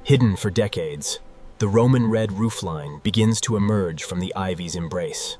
Hidden for decades, the Roman red roofline begins to emerge from the ivy's embrace.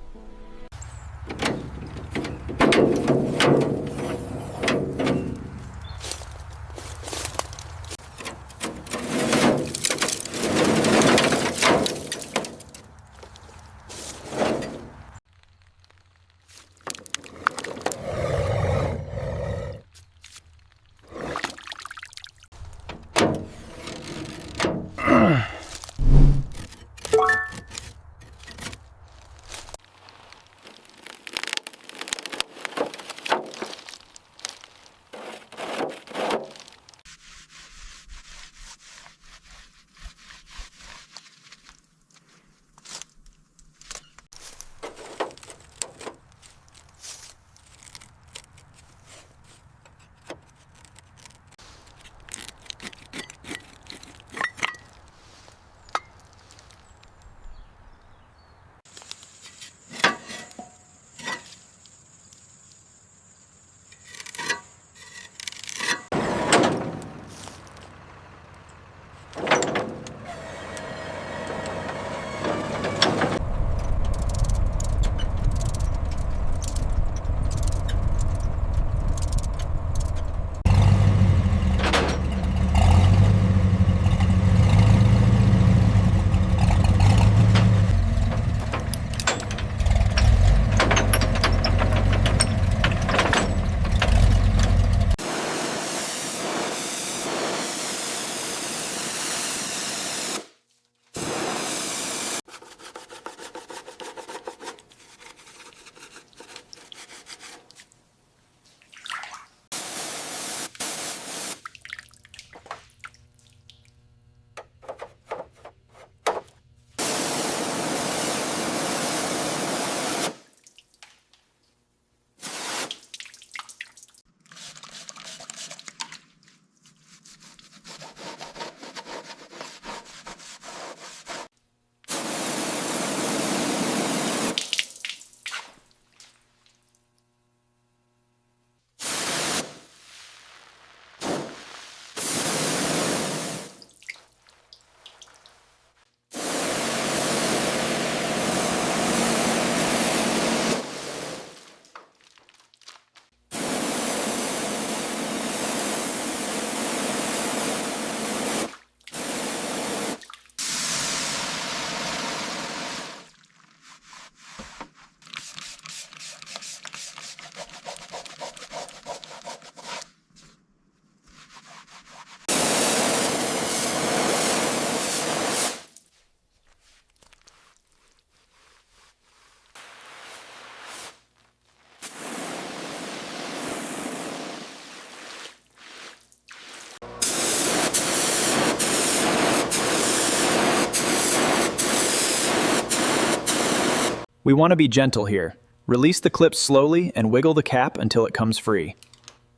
We want to be gentle here. Release the clip slowly and wiggle the cap until it comes free.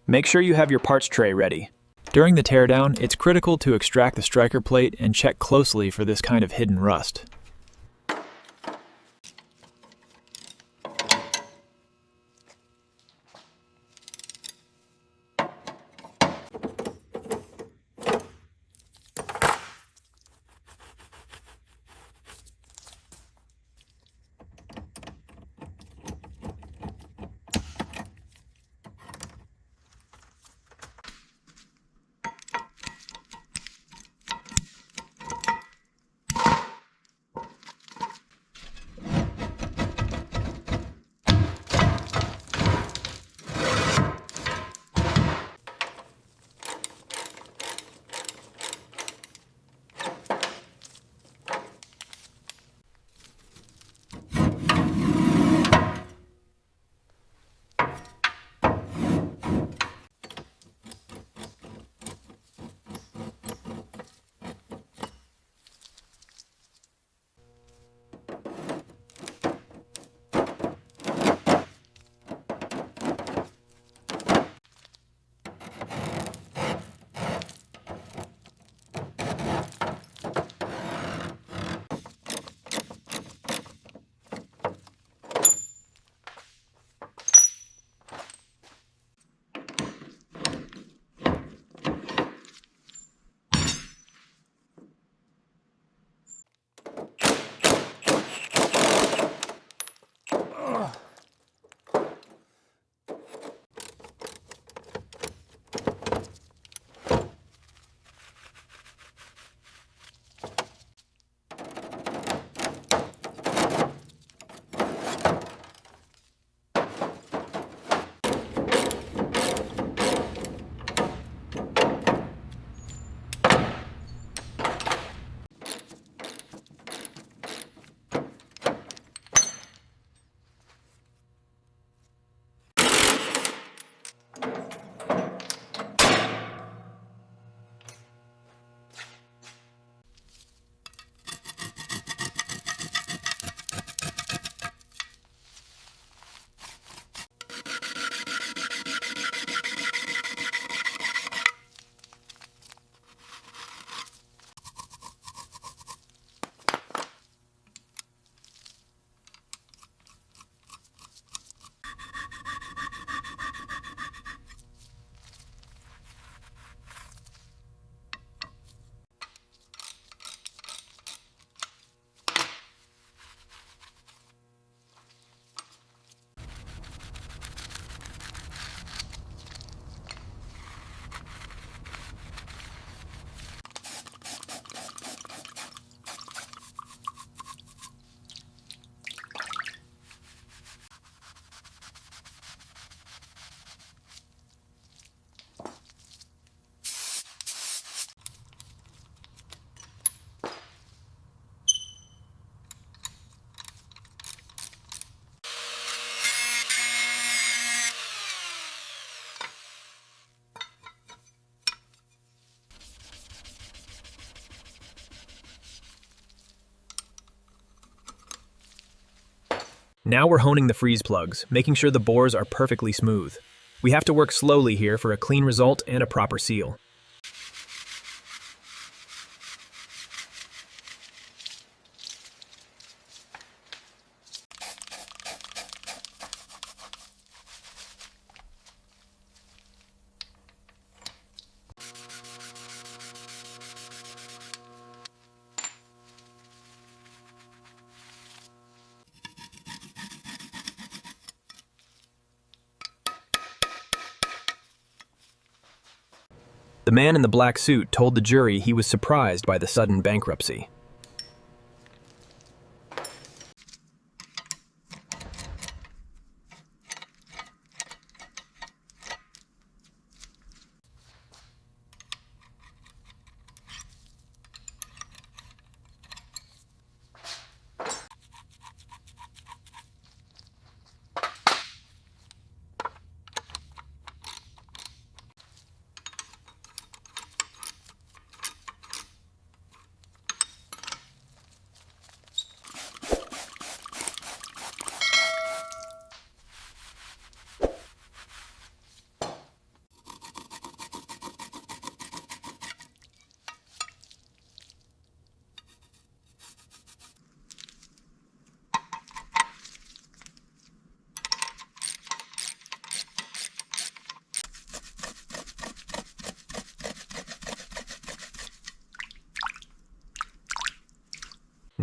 Make sure you have your parts tray ready. During the teardown, it's critical to extract the striker plate and check closely for this kind of hidden rust. Now we're honing the freeze plugs, making sure the bores are perfectly smooth. We have to work slowly here for a clean result and a proper seal. The man in the black suit told the jury he was surprised by the sudden bankruptcy.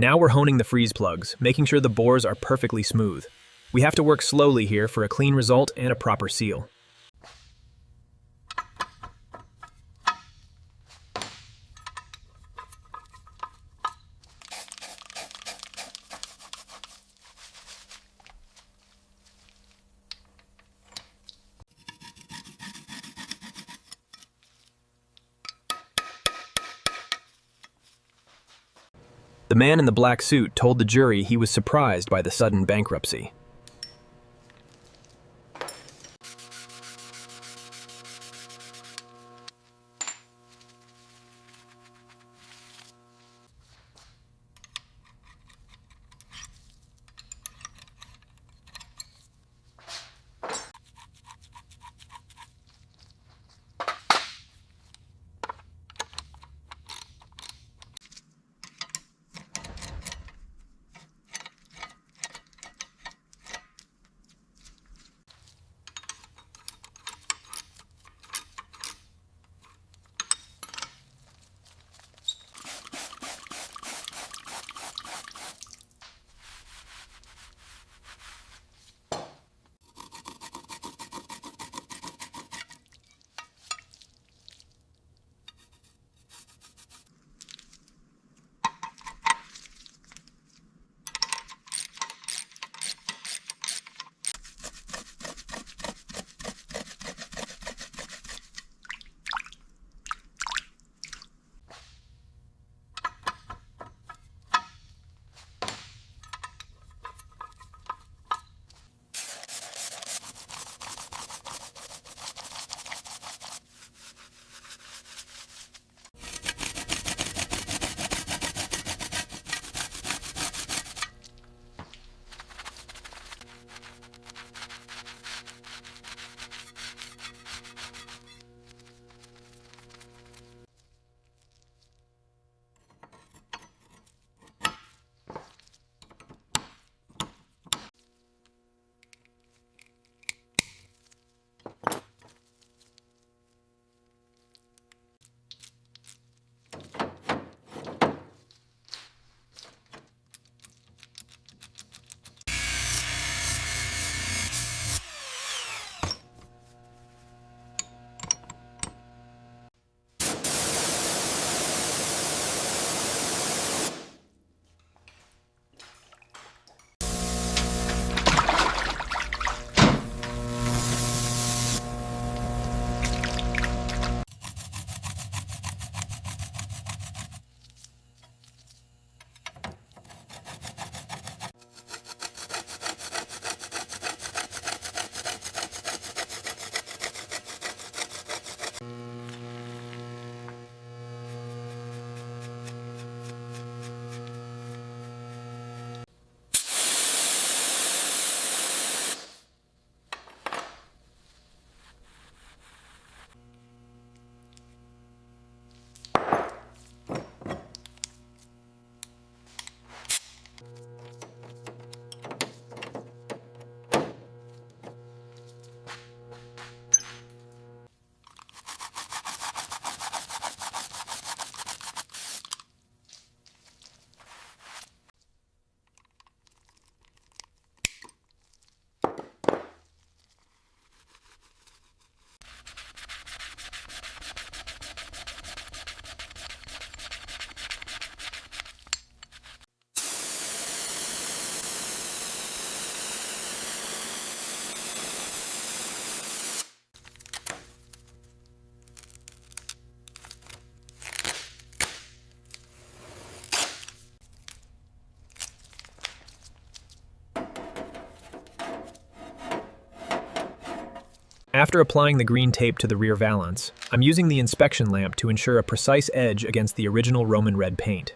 Now we're honing the freeze plugs, making sure the bores are perfectly smooth. We have to work slowly here for a clean result and a proper seal. The man in the black suit told the jury he was surprised by the sudden bankruptcy. After applying the green tape to the rear valance, I'm using the inspection lamp to ensure a precise edge against the original Roman red paint.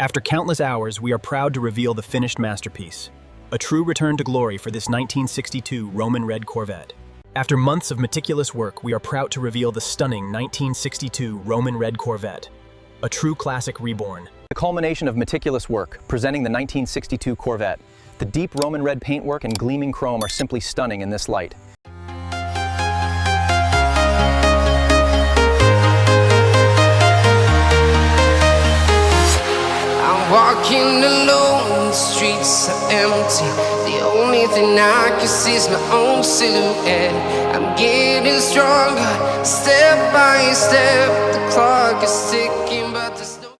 After countless hours, we are proud to reveal the finished masterpiece, a true return to glory for this 1962 Roman red Corvette. After months of meticulous work, we are proud to reveal the stunning 1962 Roman red Corvette, a true classic reborn. The culmination of meticulous work, presenting the 1962 Corvette. The deep Roman red paintwork and gleaming chrome are simply stunning in this light. Walking alone, the streets are empty. The only thing I can see is my own silhouette. I'm getting stronger, step by step. The clock is ticking.